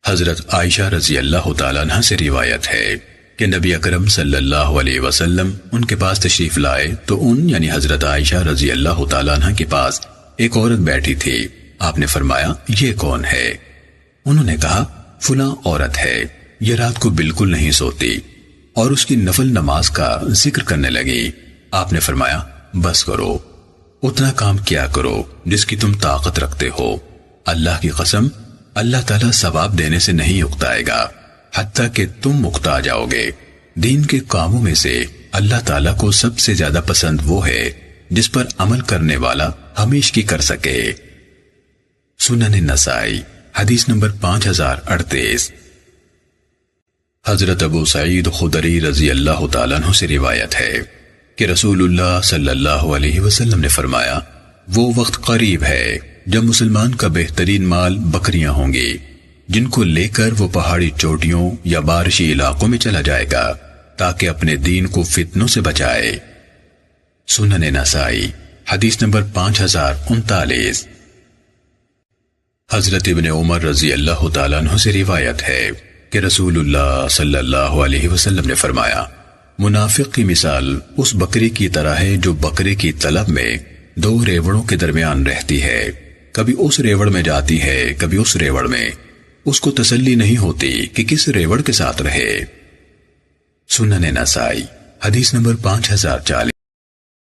حضرت عائشہ رضی اللہ تعالیٰ عنہ سے روایت ہے کہ نبی اکرم صلی اللہ علیہ وسلم ان کے پاس تشریف لائے تو ان یعنی حضرت عائشہ رضی اللہ تعالیٰ عنہ کے پاس ایک عورت بیٹھی تھی۔ آپ نے فرمایا یہ کون ہے؟ انہوں نے کہا فلاں عورت ہے، یہ رات کو بالکل نہیں سوتی، اور اس کی نفل نماز کا ذکر کرنے لگی۔ آپ نے فرمایا بس کرو، اتنا کام کیا کرو جس کی تم طاقت رکھتے ہو، اللہ کی قسم اللہ تعالیٰ ثواب دینے سے نہیں اکتائے گا حتیٰ کہ تم اکتا جاؤ گے۔ دین کے کاموں میں سے اللہ تعالیٰ کو سب سے زیادہ پسند وہ ہے جس پر عمل کرنے والا ہمیشہ کی کر سکے۔ سنن نسائی حدیث نمبر 5038۔ حضرت ابو سعید خدری رضی اللہ تعالیٰ عنہ سے روایت ہے کہ رسول اللہ صلی اللہ علیہ وسلم نے فرمایا وہ وقت قریب ہے جب مسلمان کا بہترین مال بکریاں ہوں گی جن کو لے کر وہ پہاڑی چوٹیوں یا بارشی علاقوں میں چلا جائے گا تاکہ اپنے دین کو فتنوں سے بچائے۔ سنن نسائی حدیث نمبر 5039۔ حضرت ابن عمر رضی اللہ تعالیٰ عنہ سے روایت ہے کہ رسول اللہ صلی اللہ علیہ وسلم نے فرمایا منافق کی مثال اس بکری کی طرح ہے جو بکرے کی طلب میں دو ریوڑوں کے درمیان رہتی ہے، کبھی اس ریوڑ میں جاتی ہے کبھی اس ریوڑ میں، اس کو تسلی نہیں ہوتی کہ کس ریوڑ کے ساتھ رہے۔ سنن نسائی حدیث نمبر 5040۔